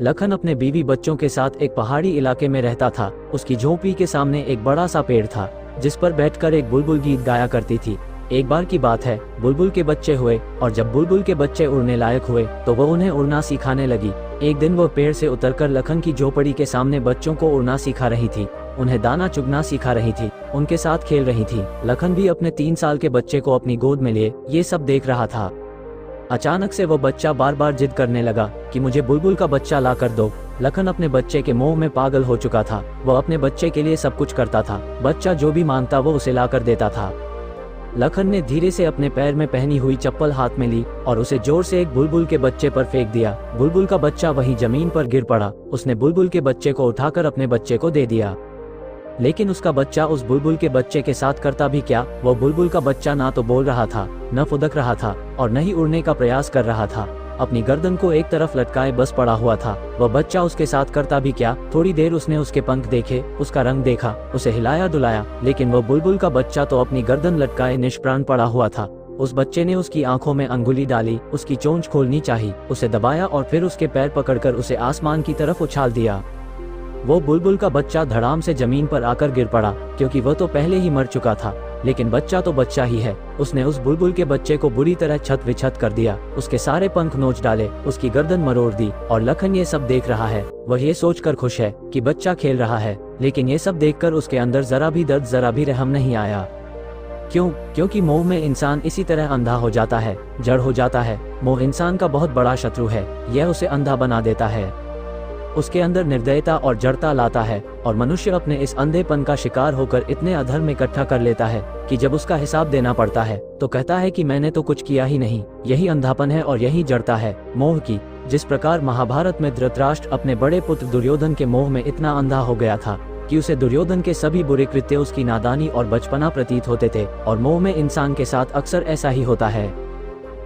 लखन अपने बीवी बच्चों के साथ एक पहाड़ी इलाके में रहता था। उसकी झोंपड़ी के सामने एक बड़ा सा पेड़ था जिस पर बैठकर एक बुलबुल गीत गाया करती थी। एक बार की बात है, बुलबुल के बच्चे हुए और जब बुलबुल के बच्चे उड़ने लायक हुए तो वह उन्हें उड़ना सिखाने लगी। एक दिन वह पेड़ से उतरकर लखन की झोपड़ी के सामने बच्चों को उड़ना सिखा रही थी, उन्हें दाना चुगना सिखा रही थी, उनके साथ खेल रही थी। लखन भी अपने 3 साल के बच्चे को अपनी गोद में लिए ये सब देख रहा था। अचानक से वह बच्चा बार बार जिद करने लगा कि मुझे बुलबुल का बच्चा ला कर दो। लखन अपने बच्चे के मोह में पागल हो चुका था। वह अपने बच्चे के लिए सब कुछ करता था, बच्चा जो भी मांगता वो उसे ला कर देता था। लखन ने धीरे से अपने पैर में पहनी हुई चप्पल हाथ में ली और उसे जोर से एक बुलबुल के बच्चे पर फेंक दिया। बुलबुल का बच्चा वहीं जमीन पर गिर पड़ा। उसने बुलबुल के बच्चे को उठाकर अपने बच्चे को दे दिया, लेकिन उसका बच्चा उस बुलबुल के बच्चे के साथ करता भी क्या। वह बुलबुल का बच्चा ना तो बोल रहा था, न फुदक रहा था और न ही उड़ने का प्रयास कर रहा था। अपनी गर्दन को एक तरफ लटकाए बस पड़ा हुआ था। वह बच्चा उसके साथ करता भी क्या। थोड़ी देर उसने उसके पंख देखे, उसका रंग देखा, उसे हिलाया डुलाया, लेकिन वह बुलबुल का बच्चा तो अपनी गर्दन लटकाए निष्प्राण पड़ा हुआ था। उस बच्चे ने उसकी आंखों में अंगुली डाली, उसकी चोंच खोलनी चाही, उसे दबाया और फिर उसके पैर पकड़कर उसे आसमान की तरफ उछाल दिया। वो बुलबुल का बच्चा धड़ाम से जमीन पर आकर गिर पड़ा, क्योंकि वह तो पहले ही मर चुका था। लेकिन बच्चा तो बच्चा ही है। उसने उस बुलबुल के बच्चे को बुरी तरह छत विछत कर दिया, उसके सारे पंख नोच डाले, उसकी गर्दन मरोड़ दी। और लखन ये सब देख रहा है। वह ये सोचकर खुश है कि बच्चा खेल रहा है, लेकिन ये सब देखकर उसके अंदर जरा भी दर्द, जरा भी रहम नहीं आया। क्यों? क्योंकि मोह में इंसान इसी तरह अंधा हो जाता है, जड़ हो जाता है। मोह इंसान का बहुत बड़ा शत्रु है। यह उसे अंधा बना देता है, उसके अंदर निर्दयता और जड़ता लाता है और मनुष्य अपने इस अंधेपन का शिकार होकर इतने अधर्म इकट्ठा कर लेता है कि जब उसका हिसाब देना पड़ता है तो कहता है कि मैंने तो कुछ किया ही नहीं। यही अंधापन है और यही जड़ता है मोह की। जिस प्रकार महाभारत में धृतराष्ट्र अपने बड़े पुत्र दुर्योधन के मोह में इतना अंधा हो गया था कि उसे दुर्योधन के सभी बुरे कृत्य उसकी नादानी और बचपना प्रतीत होते थे, और मोह में इंसान के साथ अक्सर ऐसा ही होता है।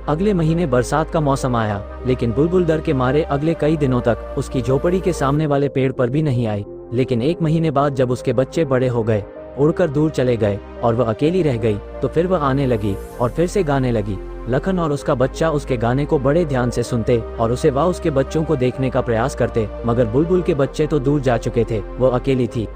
अगले महीने बरसात का मौसम आया, लेकिन बुलबुल डर के मारे अगले कई दिनों तक उसकी झोपड़ी के सामने वाले पेड़ पर भी नहीं आई। लेकिन 1 महीने बाद जब उसके बच्चे बड़े हो गए, उड़कर दूर चले गए और वह अकेली रह गई, तो फिर वह आने लगी और फिर से गाने लगी। लखन और उसका बच्चा उसके गाने को बड़े ध्यान से सुनते और उसे व उसके बच्चों को देखने का प्रयास करते, मगर बुलबुल के बच्चे तो दूर जा चुके थे, वह अकेली थी।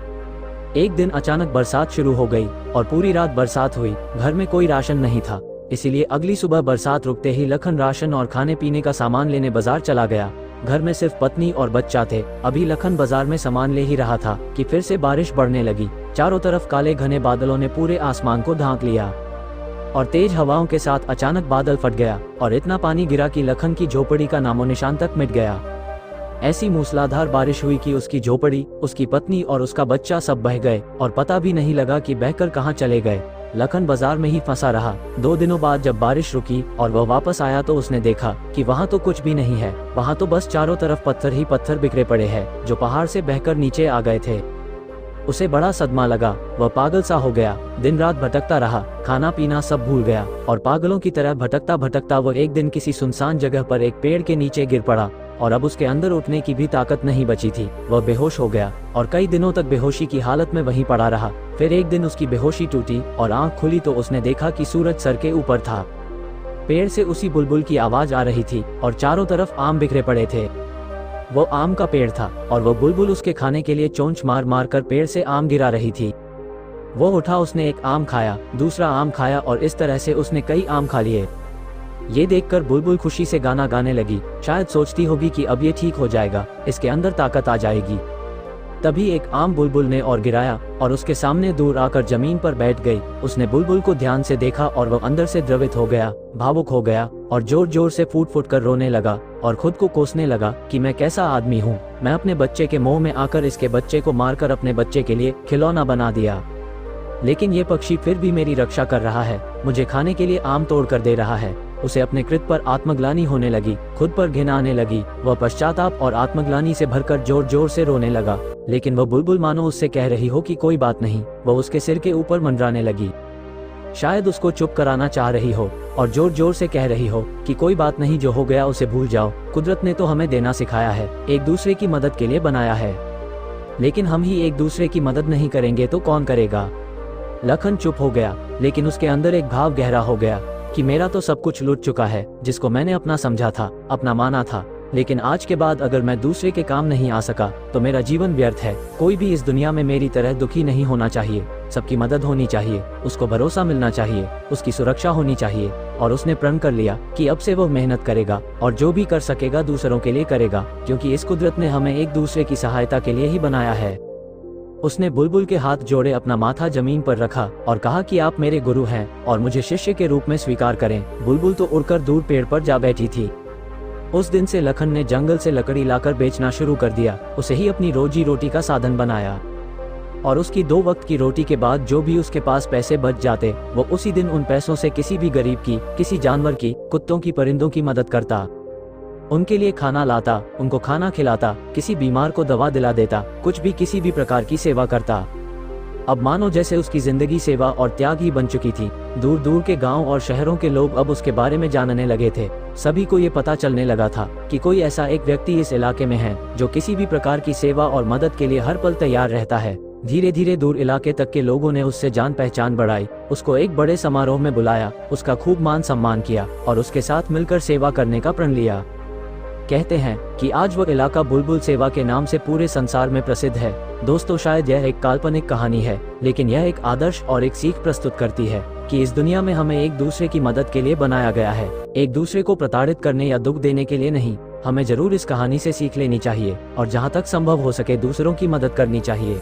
एक दिन अचानक बरसात शुरू हो गई और पूरी रात बरसात हुई। घर में कोई राशन नहीं था, इसीलिए अगली सुबह बरसात रुकते ही लखन राशन और खाने पीने का सामान लेने बाजार चला गया। घर में सिर्फ पत्नी और बच्चा थे। अभी लखन बाजार में सामान ले ही रहा था कि फिर से बारिश बढ़ने लगी। चारों तरफ काले घने बादलों ने पूरे आसमान को ढांक लिया और तेज हवाओं के साथ अचानक बादल फट गया और इतना पानी गिरा कि लखन की झोपड़ी का नामो निशान तक मिट गया। ऐसी मूसलाधार बारिश हुई कि उसकी झोपड़ी, उसकी पत्नी और उसका बच्चा सब बह गए और पता भी नहीं लगा कि बहकर कहां चले गए। लखन बाजार में ही फंसा रहा। 2 दिनों बाद जब बारिश रुकी और वह वापस आया तो उसने देखा कि वहाँ तो कुछ भी नहीं है। वहाँ तो बस चारों तरफ पत्थर ही पत्थर बिखरे पड़े हैं जो पहाड़ से बहकर नीचे आ गए थे। उसे बड़ा सदमा लगा। वह पागल सा हो गया। दिन रात भटकता रहा, खाना पीना सब भूल गया और पागलों की तरह भटकता भटकता वह एक दिन किसी सुनसान जगह पर एक पेड़ के नीचे गिर पड़ा और अब उसके अंदर उठने की भी ताकत नहीं बची थी। वह बेहोश हो गया और कई दिनों तक बेहोशी की हालत में वहीं पड़ा रहा। फिर एक दिन उसकी बेहोशी टूटी और आंख खुली तो उसने देखा कि सूरज सर के ऊपर था। पेड़ से उसी बुलबुल की आवाज आ रही थी और चारों तरफ आम बिखरे पड़े थे। वो आम का पेड़ था और वह बुलबुल उसके खाने के लिए चोंच मार मार कर पेड़ से आम गिरा रही थी। वो उठा, उसने एक आम खाया, दूसरा आम खाया और इस तरह से उसने कई आम खा लिए। ये देखकर बुलबुल खुशी से गाना गाने लगी। शायद सोचती होगी कि अब ये ठीक हो जाएगा, इसके अंदर ताकत आ जाएगी। तभी एक आम बुलबुल ने और गिराया और उसके सामने दूर आकर जमीन पर बैठ गई। उसने बुलबुल को ध्यान से देखा और वह अंदर से द्रवित हो गया, भावुक हो गया और जोर जोर से फूट फूट कर रोने लगा और खुद को कोसने लगा कि मैं कैसा आदमी हूँ। मैं अपने बच्चे के मोह में आकर इसके बच्चे को मारकर अपने बच्चे के लिए खिलौना बना दिया, लेकिन ये पक्षी फिर भी मेरी रक्षा कर रहा है, मुझे खाने के लिए आम तोड़ कर दे रहा है। उसे अपने कृत्य पर आत्मग्लानि होने लगी, खुद पर घृणा आने लगी। वह पश्चाताप और आत्मग्लानि से भरकर जोर जोर से रोने लगा, लेकिन वह बुलबुल मानो उससे कह रही हो कि कोई बात नहीं। वह उसके सिर के ऊपर मंडराने लगी, शायद उसको चुप कराना चाह रही हो और जोर जोर से कह रही हो कि कोई बात नहीं, जो हो गया उसे भूल जाओ। कुदरत ने तो हमें देना सिखाया है, एक दूसरे की मदद के लिए बनाया है, लेकिन हम ही एक दूसरे की मदद नहीं करेंगे तो कौन करेगा। लखन चुप हो गया, लेकिन उसके अंदर एक भाव गहरा हो गया कि मेरा तो सब कुछ लूट चुका है, जिसको मैंने अपना समझा था, अपना माना था, लेकिन आज के बाद अगर मैं दूसरे के काम नहीं आ सका तो मेरा जीवन व्यर्थ है। कोई भी इस दुनिया में मेरी तरह दुखी नहीं होना चाहिए। सबकी मदद होनी चाहिए, उसको भरोसा मिलना चाहिए, उसकी सुरक्षा होनी चाहिए। और उसने प्रण कर लिया कि अब से वह मेहनत करेगा और जो भी कर सकेगा दूसरों के लिए करेगा, क्योंकि इस कुदरत ने हमें एक दूसरे की सहायता के लिए ही बनाया है। उसने बुलबुल के हाथ जोड़े अपना माथा जमीन पर रखा और कहा कि आप मेरे गुरु हैं और मुझे शिष्य के रूप में स्वीकार करें। बुलबुल तो उड़कर दूर पेड़ पर जा बैठी थी। उस दिन से लखन ने जंगल से लकड़ी लाकर बेचना शुरू कर दिया। उसे ही अपनी रोजी रोटी का साधन बनाया और उसकी 2 वक्त की रोटी के बाद जो भी उसके पास पैसे बच जाते वो उसी दिन उन पैसों से किसी भी गरीब की, किसी जानवर की, कुत्तों की, परिंदों की मदद करता, उनके लिए खाना लाता, उनको खाना खिलाता, किसी बीमार को दवा दिला देता, कुछ भी किसी भी प्रकार की सेवा करता। अब मानो जैसे उसकी जिंदगी सेवा और त्याग ही बन चुकी थी। दूर दूर के गांव और शहरों के लोग अब उसके बारे में जानने लगे थे। सभी को ये पता चलने लगा था कि कोई ऐसा एक व्यक्ति इस इलाके में है जो किसी भी प्रकार की सेवा और मदद के लिए हर पल तैयार रहता है। धीरे धीरे दूर इलाके तक के लोगों ने उससे जान पहचान बढ़ाई, उसको एक बड़े समारोह में बुलाया, उसका खूब मान सम्मान किया और उसके साथ मिलकर सेवा करने का प्रण लिया। कहते हैं कि आज वह इलाका बुलबुल सेवा के नाम से पूरे संसार में प्रसिद्ध है। दोस्तों, शायद यह एक काल्पनिक कहानी है, लेकिन यह एक आदर्श और एक सीख प्रस्तुत करती है कि इस दुनिया में हमें एक दूसरे की मदद के लिए बनाया गया है, एक दूसरे को प्रताड़ित करने या दुख देने के लिए नहीं। हमें जरूर इस कहानी से सीख लेनी चाहिए और जहाँ तक संभव हो सके दूसरों की मदद करनी चाहिए।